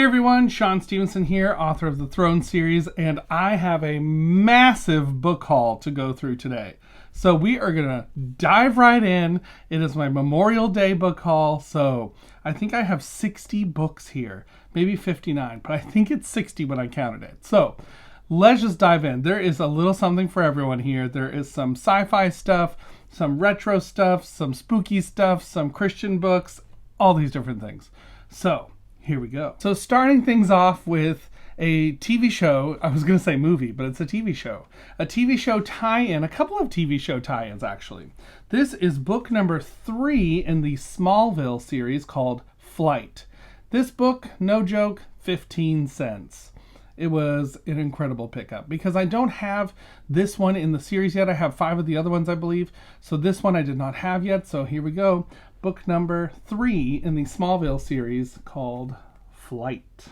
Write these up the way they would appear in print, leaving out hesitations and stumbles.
Hey everyone, Shaun Stevenson here, author of the Throne series, and I have a massive book haul to go through today. So we are going to dive right in. It is my Memorial Day book haul, so I think I have 60 books here, maybe 59, but I think it's 60 when I counted it. So let's just dive in. There is a little something for everyone here. There is some sci-fi stuff, some retro stuff, some spooky stuff, some Christian books, all these different things. So here we go. So starting things off with a TV show, I was going to say movie, but it's a TV show. A TV show tie-in, a couple of TV show tie-ins actually. This is book number 3 in the Smallville series called Flight. This book, no joke, 15 cents. It was an incredible pickup because I don't have this one in the series yet. I have 5 of the other ones, I believe. So this one I did not have yet. So here we go. Book number 3 in the Smallville series called Flight.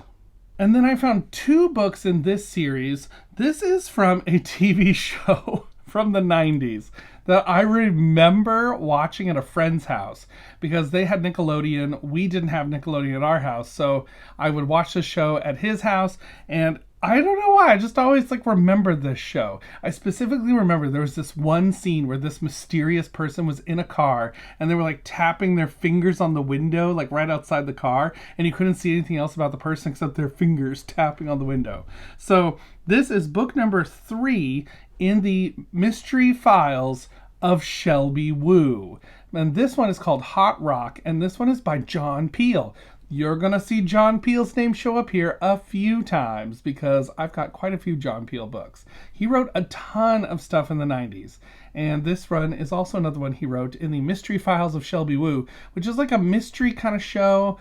And then I found 2 books in this series. This is from a TV show from the 90s that I remember watching at a friend's house because they had Nickelodeon. We didn't have Nickelodeon at our house, so I would watch the show at his house, and I don't know why, I just always remembered this show. I specifically remember there was this one scene where this mysterious person was in a car and they were tapping their fingers on the window right outside the car, and you couldn't see anything else about the person except their fingers tapping on the window. So this is book number 3 in the Mystery Files of Shelby Woo. And this one is called Hot Rock, and this one is by John Peel. You're going to see John Peel's name show up here a few times because I've got quite a few John Peel books. He wrote a ton of stuff in the 90s. And this run is also another one he wrote in the Mystery Files of Shelby Woo, which is a mystery kind of show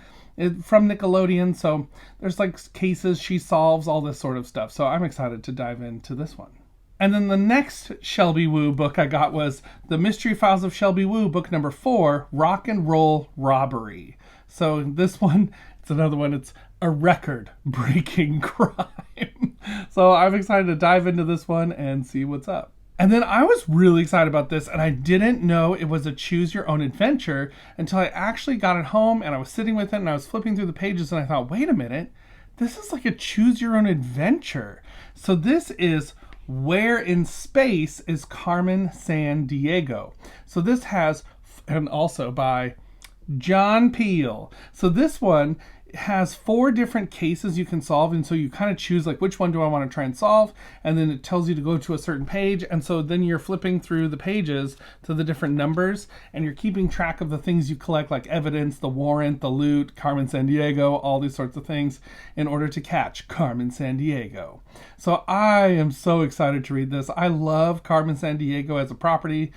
from Nickelodeon. So there's cases she solves, all this sort of stuff. So I'm excited to dive into this one. And then the next Shelby Woo book I got was The Mystery Files of Shelby Woo, book number 4, Rock and Roll Robbery. So this one, it's another one, it's a record-breaking crime. So I'm excited to dive into this one and see what's up. And then I was really excited about this, and I didn't know it was a choose-your-own adventure until I actually got it home, and I was sitting with it, and I was flipping through the pages, and I thought, wait a minute, this is a choose-your-own adventure. So this is Where in Space is Carmen Sandiego. So this has, and also by John Peel. So this one has 4 different cases you can solve, and so you kind of choose which one do I want to try and solve, and then it tells you to go to a certain page, and so then you're flipping through the pages to the different numbers, and you're keeping track of the things you collect, like evidence, the warrant, the loot, Carmen Sandiego, all these sorts of things, in order to catch Carmen Sandiego. So I am so excited to read this. I love Carmen Sandiego as a property.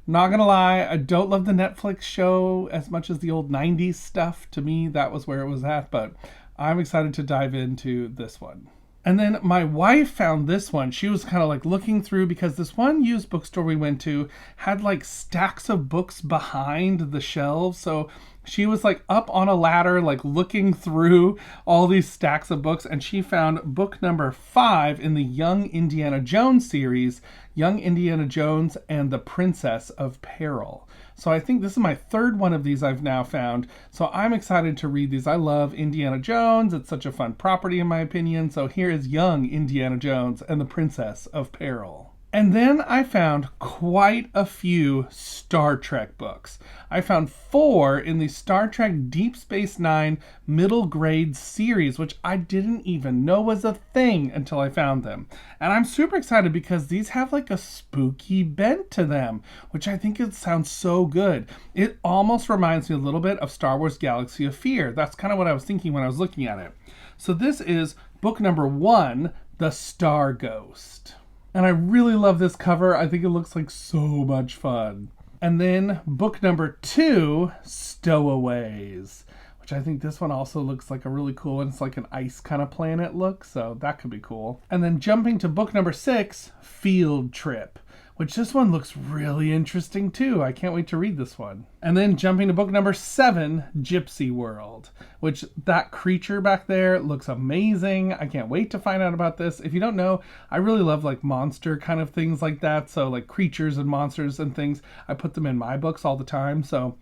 Not gonna lie, I don't love the Netflix show as much as the old 90s stuff. To me, that was where it was at, but I'm excited to dive into this one. And then my wife found this one. She was kind of looking through because this one used bookstore we went to had stacks of books behind the shelves. So she was up on a ladder, looking through all these stacks of books, and she found book number 5 in the Young Indiana Jones series, Young Indiana Jones and the Princess of Peril. So I think this is my 3rd one of these I've now found. So I'm excited to read these. I love Indiana Jones. It's such a fun property in my opinion. So here is Young Indiana Jones and the Princess of Peril. And then I found quite a few Star Trek books. I found 4 in the Star Trek Deep Space Nine middle grade series, which I didn't even know was a thing until I found them. And I'm super excited because these have a spooky bent to them, which I think it sounds so good. It almost reminds me a little bit of Star Wars Galaxy of Fear. That's kind of what I was thinking when I was looking at it. So this is book number 1, The Star Ghost. And I really love this cover. I think it looks so much fun. And then book number 2, Stowaways, which I think this one also looks a really cool one. It's an ice kind of planet look, so that could be cool. And then jumping to book number 6, Field Trip, which this one looks really interesting too. I can't wait to read this one. And then jumping to book number 7, Gypsy World, which that creature back there looks amazing. I can't wait to find out about this. If you don't know, I really love monster kind of things like that. So creatures and monsters and things, I put them in my books all the time. So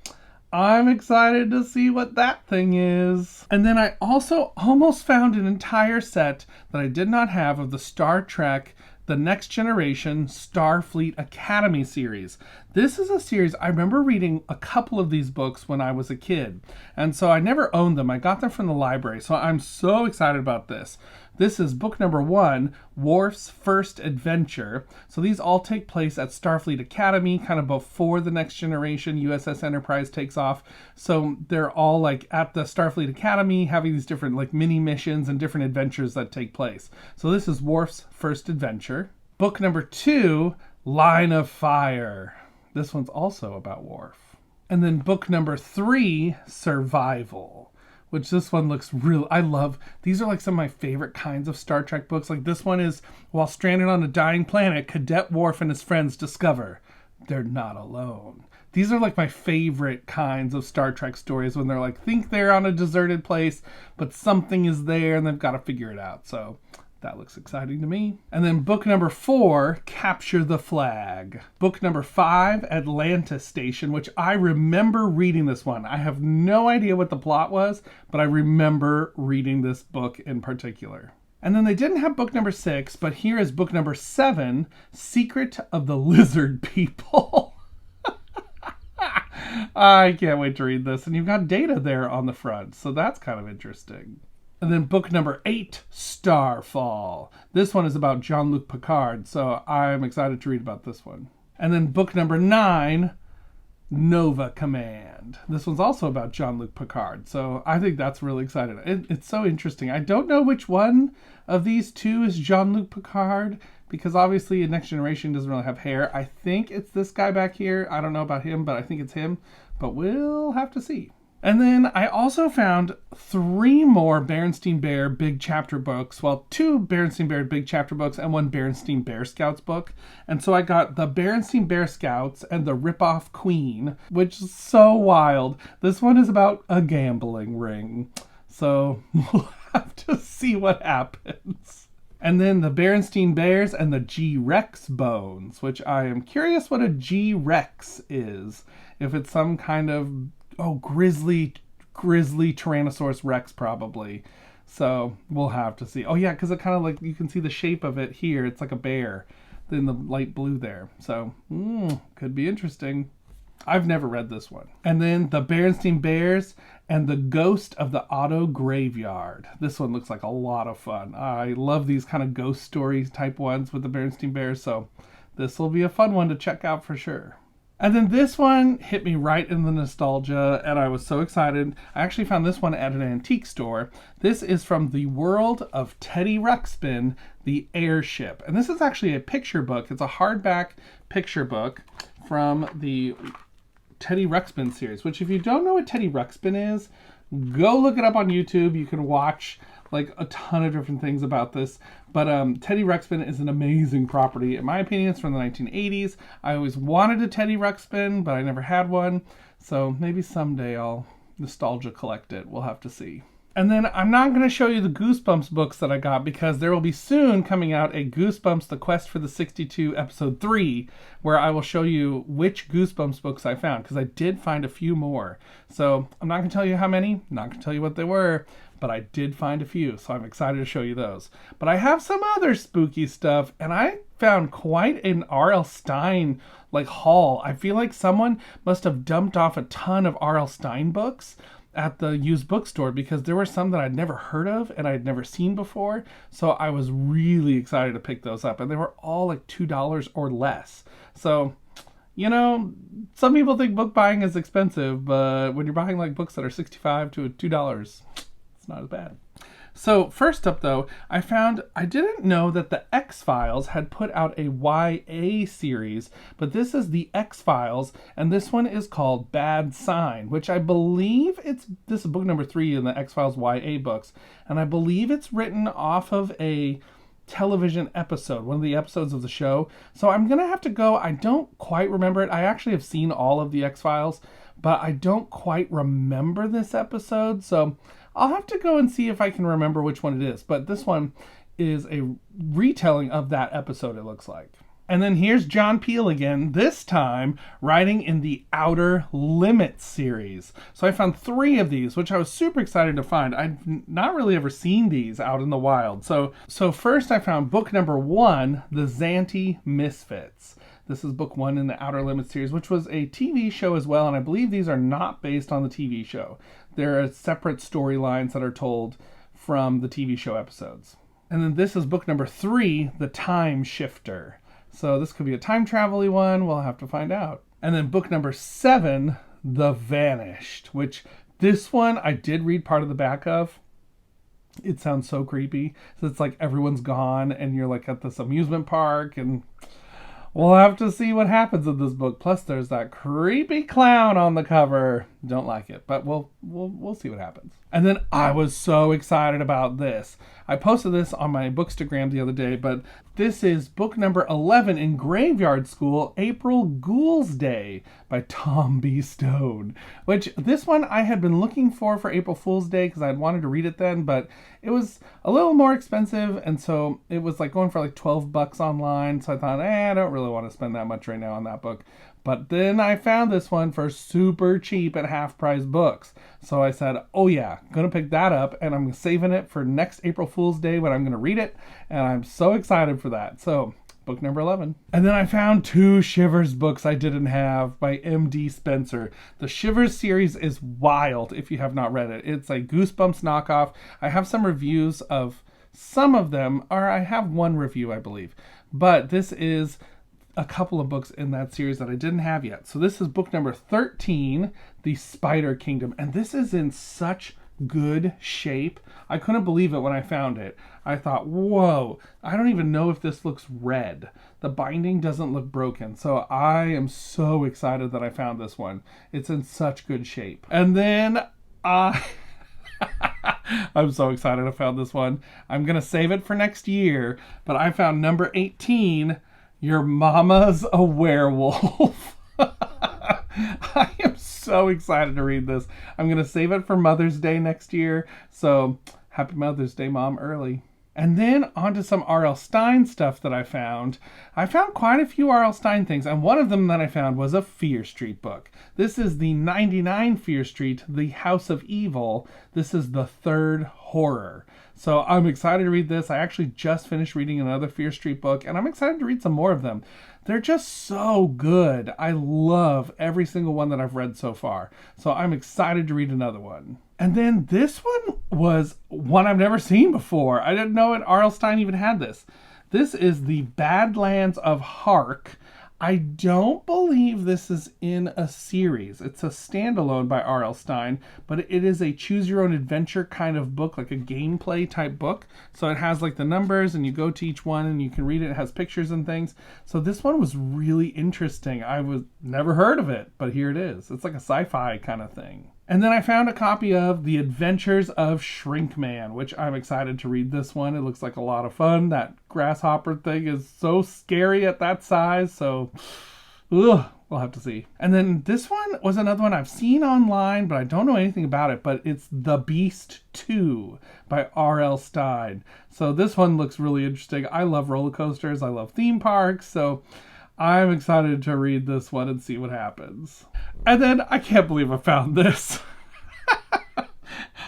I'm excited to see what that thing is. And then I also almost found an entire set that I did not have of the Star Trek The Next Generation Starfleet Academy series. This is a series, I remember reading a couple of these books when I was a kid. And so I never owned them. I got them from the library. So I'm so excited about this. This is book number 1, Worf's First Adventure. So these all take place at Starfleet Academy, kind of before the Next Generation USS Enterprise takes off. So they're all like at the Starfleet Academy having these different like mini missions and different adventures that take place. So this is Worf's First Adventure. Book number 2, Line of Fire. This one's also about Worf. And then book number 3, Survival, which this one looks real. I love, these are like some of my favorite kinds of Star Trek books. Like this one is, while stranded on a dying planet, Cadet Worf and his friends discover they're not alone. These are like my favorite kinds of Star Trek stories when they're like, think they're on a deserted place, but something is there and they've got to figure it out. So that looks exciting to me. And then book number 4, Capture the Flag. Book number 5, Atlantis Station, which I remember reading this one. I have no idea what the plot was, but I remember reading this book in particular. And then they didn't have book number 6, but here is book number 7, Secret of the Lizard People. I can't wait to read this. And you've got data there on the front, so that's kind of interesting. And then book number 8, Starfall. This one is about Jean-Luc Picard, so I'm excited to read about this one. And then book number 9, Nova Command. This one's also about Jean-Luc Picard, so I think that's really exciting. It's so interesting. I don't know which one of these two is Jean-Luc Picard, because obviously Next Generation doesn't really have hair. I think it's this guy back here. I don't know about him, but I think it's him. But we'll have to see. And then I also found 3 more Berenstain Bear Big Chapter books. Well, 2 Berenstain Bear Big Chapter books and 1 Berenstain Bear Scouts book. And so I got the Berenstain Bear Scouts and the Rip-Off Queen, which is so wild. This one is about a gambling ring. So we'll have to see what happens. And then the Berenstain Bears and the G-Rex Bones, which I am curious what a G-Rex is. If it's some kind of grizzly Tyrannosaurus Rex probably. So we'll have to see. Oh yeah, because it kind of like, you can see the shape of it here. It's like a bear in the light blue there. So could be interesting. I've never read this one. And then the Berenstain Bears and the Ghost of the Auto Graveyard. This one looks like a lot of fun. I love these kind of ghost stories type ones with the Berenstain Bears. So this will be a fun one to check out for sure. And then this one hit me right in the nostalgia, and I was so excited. I actually found this one at an antique store. This is from The World of Teddy Ruxpin, The Airship. And this is actually a picture book. It's a hardback picture book from the Teddy Ruxpin series, which if you don't know what Teddy Ruxpin is, go look it up on YouTube. You can watch like a ton of different things about this. But Teddy Ruxpin is an amazing property. In my opinion, it's from the 1980s. I always wanted a Teddy Ruxpin, but I never had one. So maybe someday I'll nostalgia collect it. We'll have to see. And then I'm not going to show you the Goosebumps books that I got because there will be soon coming out a Goosebumps The Quest for the 62 Episode 3 where I will show you which Goosebumps books I found because I did find a few more. So I'm not going to tell you how many, not going to tell you what they were, but I did find a few, so I'm excited to show you those. But I have some other spooky stuff, and I found quite an R.L. Stine haul. I feel like someone must have dumped off a ton of R.L. Stine books at the used bookstore because there were some that I'd never heard of and I'd never seen before. So I was really excited to pick those up, and they were all like $2 or less. So, you know, some people think book buying is expensive, but when you're buying like books that are $65 to $2, not as bad. So first up though, I didn't know that the X-Files had put out a YA series, but this is the X-Files, and this one is called Bad Sign, which I believe this is book number 3 in the X-Files YA books, and I believe it's written off of a television episode, one of the episodes of the show. So I'm gonna have to go. I don't quite remember it. I actually have seen all of the X-Files, but I don't quite remember this episode, so I'll have to go and see if I can remember which one it is. But this one is a retelling of that episode, it looks like. And then here's John Peel again, this time writing in the Outer Limits series. So I found 3 of these, which I was super excited to find. I'd not really ever seen these out in the wild. So first I found book number 1, The Zanti Misfits. This is book 1 in the Outer Limits series, which was a TV show as well, and I believe these are not based on the TV show. There are separate storylines that are told from the TV show episodes. And then this is book number 3, The Time Shifter. So this could be a time travel-y one. We'll have to find out. And then book number 7, The Vanished, which this one I did read part of the back of. It sounds so creepy. So it's like everyone's gone and you're like at this amusement park, and we'll have to see what happens in this book. Plus there's that creepy clown on the cover. Don't like it, but we'll see what happens. And then I was so excited about this. I posted this on my Bookstagram the other day, but this is book number 11 in Graveyard School, April Ghoul's Day by Tom B. Stone. Which, this one I had been looking for April Fool's Day because I had wanted to read it then, but it was a little more expensive, and so it was like going for like $12 online, so I thought, I don't really want to spend that much right now on that book. But then I found this one for super cheap at half-price books. So I said, oh yeah, I'm going to pick that up, and I'm saving it for next April Fool's Day when I'm going to read it, and I'm so excited for that. So, book number 11. And then I found 2 Shivers books I didn't have by M.D. Spencer. The Shivers series is wild if you have not read it. It's a Goosebumps knockoff. I have some reviews of some of them, or I have one review, I believe. But this is a couple of books in that series that I didn't have yet. So this is book number 13, The Spider Kingdom. And this is in such good shape. I couldn't believe it when I found it. I thought, whoa, I don't even know if this looks red. The binding doesn't look broken. So I am so excited that I found this one. It's in such good shape. And then I'm so excited I found this one. I'm going to save it for next year, but I found number 18, Your Mama's a Werewolf. I am so excited to read this. I'm going to save it for Mother's Day next year. So happy Mother's Day, Mom, early. And then on to some R.L. Stine stuff that I found. I found quite a few R.L. Stine things, and one of them that I found was a Fear Street book. This is the 99 Fear Street, The House of Evil. This is the 3rd horror. So I'm excited to read this. I actually just finished reading another Fear Street book, and I'm excited to read some more of them. They're just so good. I love every single one that I've read so far. So I'm excited to read another one. And then this one was one I've never seen before. I didn't know R.L. Stine even had this. This is The Badlands of Hark. I don't believe this is in a series. It's a standalone by R.L. Stine, but it is a choose-your-own-adventure kind of book, like a gameplay type book. So it has like the numbers, and you go to each one, and you can read it. It has pictures and things. So this one was really interesting. I was never heard of it, but here it is. It's like a sci-fi kind of thing. And then I found a copy of The Adventures of Shrinkman, which I'm excited to read this one. It looks like a lot of fun. That grasshopper thing is so scary at that size, so we'll have to see. And then this one was another one I've seen online, but I don't know anything about it, but it's The Beast 2 by R.L. Stine. So this one looks really interesting. I love roller coasters. I love theme parks, so I'm excited to read this one and see what happens. And then I can't believe I found this.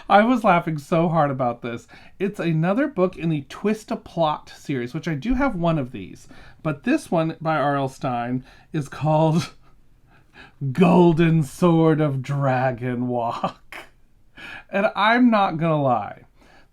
I was laughing so hard about this. It's another book in the Twist a Plot series, which I do have one of these. But this one by R.L. Stine is called Golden Sword of Dragon Walk. And I'm not gonna lie.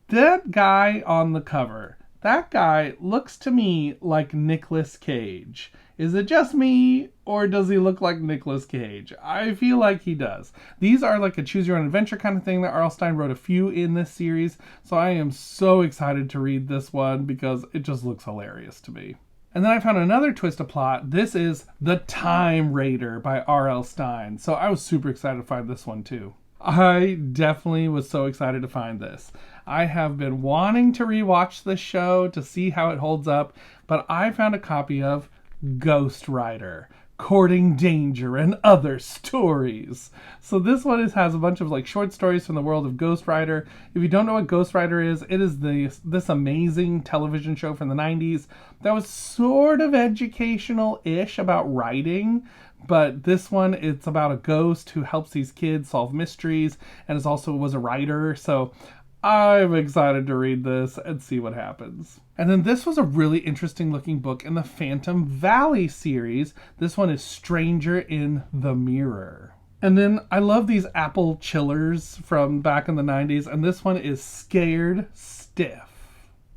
That guy on the cover, that guy looks to me like Nicolas Cage. Is it just me, or does he look like Nicolas Cage? I feel like he does. These are like a choose-your-own-adventure kind of thing that R.L. Stine wrote a few in this series, so I am so excited to read this one because it just looks hilarious to me. And then I found another twist of plot. This is The Time Raider by R.L. Stine, so I was super excited to find this one too. I definitely was so excited to find this. I have been wanting to rewatch this show to see how it holds up, but I found a copy of Ghost Rider, Courting Danger and Other Stories. So this one has a bunch of like short stories from the world of Ghost Rider. If you don't know what Ghost Rider is, it is this amazing television show from the 90s that was sort of educational-ish about writing. But this one, it's about a ghost who helps these kids solve mysteries and was a writer. So I'm excited to read this and see what happens. And then this was a really interesting looking book in the Phantom Valley series. This one is Stranger in the Mirror. And then I love these apple chillers from back in the 90s. And this one is Scared Stiff.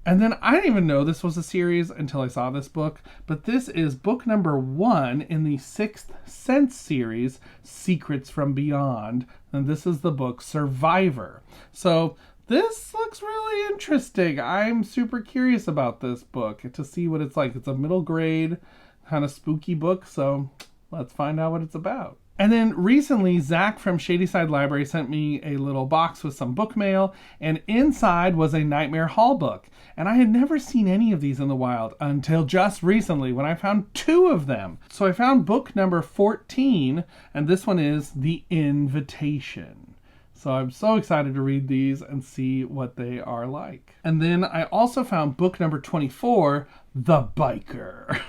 And then I didn't even know this was a series until I saw this book. But this is book number 1 in the Sixth Sense series, Secrets from Beyond. And this is the book Survivor. So this looks really interesting. I'm super curious about this book to see what it's like. It's a middle grade kind of spooky book, so let's find out what it's about. And then recently, Zach from Shadyside Library sent me a little box with some book mail, and inside was a Nightmare Hall book. And I had never seen any of these in the wild until just recently when I found 2 of them. So I found book number 14, and this one is The Invitation. So I'm so excited to read these and see what they are like. And then I also found book number 24, The Biker.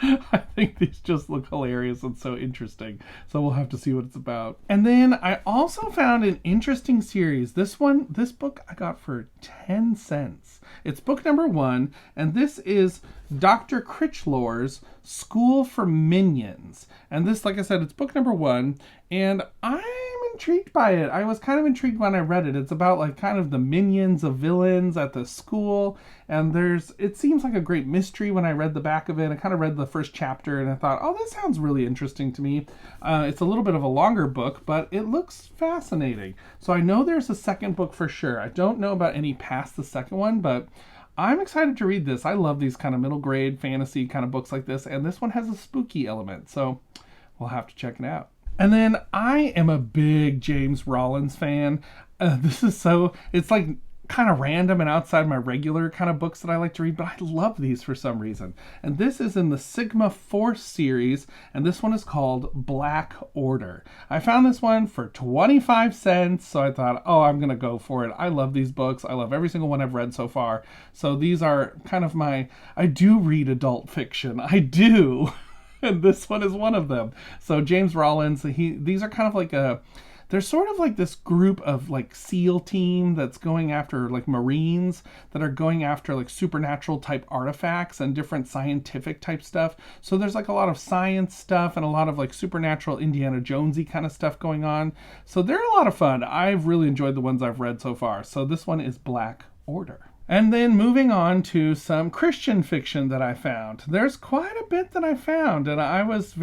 I think these just look hilarious and so interesting. So we'll have to see what it's about. And then I also found an interesting series. This book I got for 10 cents. It's book number 1, and this is Dr. Critchlore's School for Minions. And this, like I said, it's book number 1, and I'm intrigued by it. I was kind of intrigued when I read it. It's about like kind of the minions of villains at the school, and it seems like a great mystery when I read the back of it. I kind of read the first chapter and I thought, oh, this sounds really interesting to me. It's a little bit of a longer book, but it looks fascinating. So I know there's a second book for sure. I don't know about any past the second one, but I'm excited to read this. I love these kind of middle grade fantasy kind of books like this, and this one has a spooky element, so we'll have to check it out. And then I am a big James Rollins fan. It's like kind of random and outside my regular kind of books that I like to read, but I love these for some reason. And this is in the Sigma Force series, and this one is called Black Order. I found this one for 25 cents, so I thought, oh, I'm going to go for it. I love these books. I love every single one I've read so far. So these are kind of I do read adult fiction. I do. And this one is one of them. So James Rollins, these are kind of like they're sort of like this group of like SEAL team that's going after like Marines that are going after like supernatural type artifacts and different scientific type stuff. So there's like a lot of science stuff and a lot of like supernatural Indiana Jonesy kind of stuff going on. So they're a lot of fun. I've really enjoyed the ones I've read so far. So this one is Black Order. And then moving on to some Christian fiction that I found. There's quite a bit that I found, and I was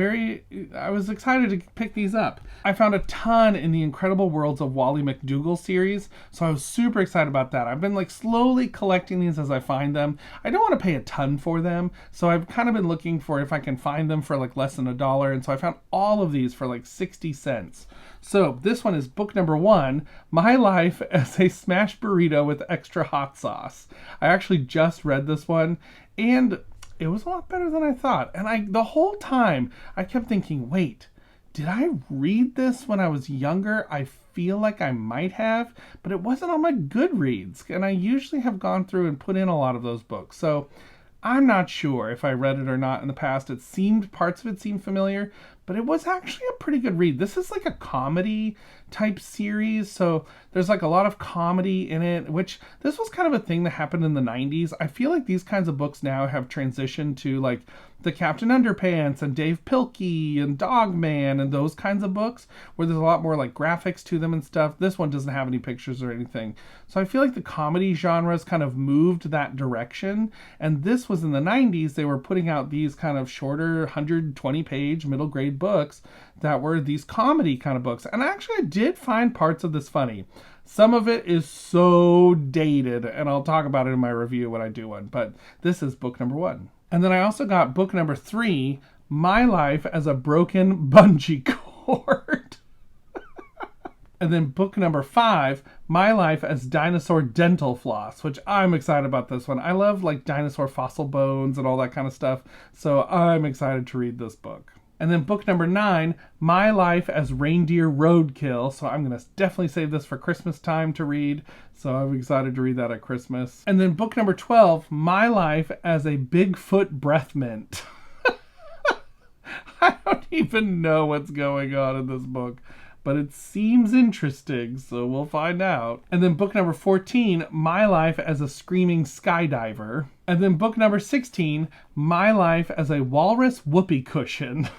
excited to pick these up. I found a ton in the Incredible Worlds of Wally McDougall series, so I was super excited about that. I've been like slowly collecting these as I find them. I don't want to pay a ton for them, so I've kind of been looking for if I can find them for like less than $1, and so I found all of these for like 60 cents. So this one is book number 1, My Life as a Smashed Burrito with Extra Hot Sauce. I actually just read this one, and it was a lot better than I thought. And the whole time I kept thinking, wait, did I read this when I was younger? I feel like I might have, but it wasn't on my Goodreads, and I usually have gone through and put in a lot of those books. So I'm not sure if I read it or not in the past. Parts of it seemed familiar, but it was actually a pretty good read. This is like a comedy type series, so there's like a lot of comedy in it, which this was kind of a thing that happened in the 90s. I feel like these kinds of books now have transitioned to like the Captain Underpants and Dave Pilkey and Dogman and those kinds of books where there's a lot more like graphics to them and stuff. This one doesn't have any pictures or anything. So I feel like the comedy genres kind of moved that direction, and this was in the 90s. They were putting out these kind of shorter 120-page middle grade books that were these comedy kind of books. And actually I did find parts of this funny. Some of it is so dated, and I'll talk about it in my review when I do one, but this is book number 1. And then I also got book number 3, My Life as a Broken Bungee Cord. And then book number 5, My Life as Dinosaur Dental Floss, which I'm excited about this one. I love like dinosaur fossil bones and all that kind of stuff, so I'm excited to read this book. And then book number 9, My Life as Reindeer Roadkill. So I'm going to definitely save this for Christmas time to read. So I'm excited to read that at Christmas. And then book number 12, My Life as a Bigfoot Breath Mint. I don't even know what's going on in this book, but it seems interesting, so we'll find out. And then book number 14, My Life as a Screaming Skydiver. And then book number 16, My Life as a Walrus Whoopee Cushion.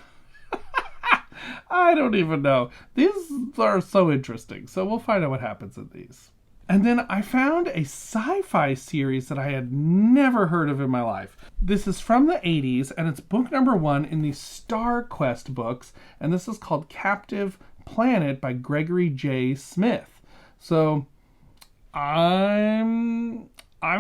I don't even know. These are so interesting, so we'll find out what happens in these. And then I found a sci-fi series that I had never heard of in my life. This is from the 80s, and it's book number 1 in the Star Quest books, and this is called Captive Planet by Gregory J. Smith. So I'm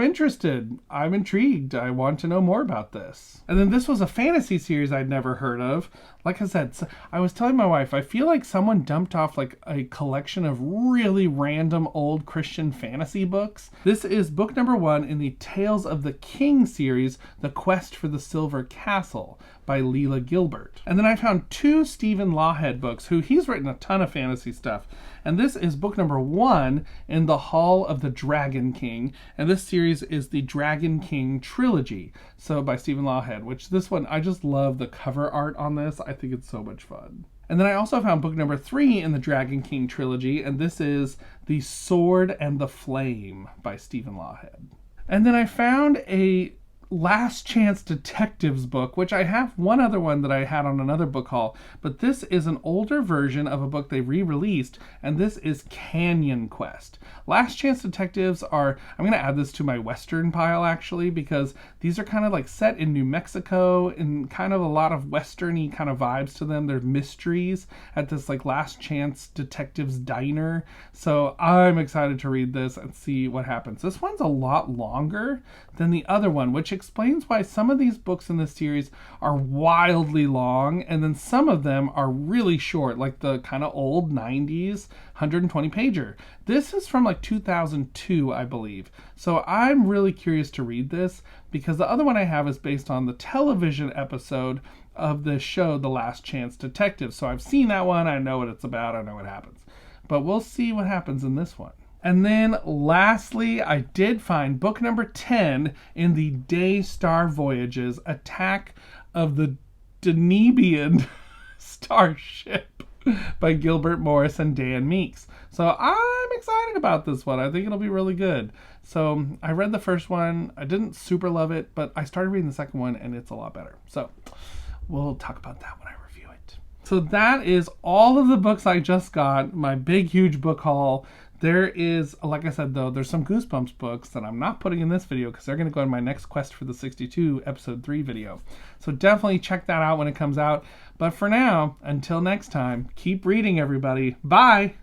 interested. I'm intrigued. I want to know more about this. And then this was a fantasy series I'd never heard of. Like I said, I was telling my wife, I feel like someone dumped off like a collection of really random old Christian fantasy books. This is book number 1 in the Tales of the King series, The Quest for the Silver Castle by Leila Gilbert. And then I found 2 Stephen Lawhead books, who he's written a ton of fantasy stuff. And this is book number 1 in the Hall of the Dragon King. And this series is the Dragon King trilogy, so by Stephen Lawhead, which this one, I just love the cover art on this. I think it's so much fun. And then I also found book number 3 in the Dragon King trilogy, and this is The Sword and the Flame by Stephen Lawhead. And then I found a Last Chance Detectives book, which I have one other one that I had on another book haul, but this is an older version of a book they re-released, and this is Canyon Quest. Last Chance Detectives are, I'm going to add this to my Western pile actually, because these are kind of like set in New Mexico and kind of a lot of Western-y kind of vibes to them. They're mysteries at this like Last Chance Detectives diner. So I'm excited to read this and see what happens. This one's a lot longer than the other one, which explains why some of these books in this series are wildly long, and then some of them are really short, like the kind of old 90s 120 pager. This is from like 2002, I believe. So I'm really curious to read this, because the other one I have is based on the television episode of the show, The Last Chance Detective. So I've seen that one, I know what it's about, I know what happens. But we'll see what happens in this one. And then lastly, I did find book number 10 in the Daystar Voyages, Attack of the Danebian Starship by Gilbert Morris and Dan Meeks. So I'm excited about this one. I think it'll be really good. So I read the first one. I didn't super love it, but I started reading the second one and it's a lot better. So we'll talk about that when I review it. So that is all of the books I just got, my big, huge book haul. There is, like I said, though, there's some Goosebumps books that I'm not putting in this video because they're going to go in my next Quest for the 62 episode 3 video. So definitely check that out when it comes out. But for now, until next time, keep reading, everybody. Bye!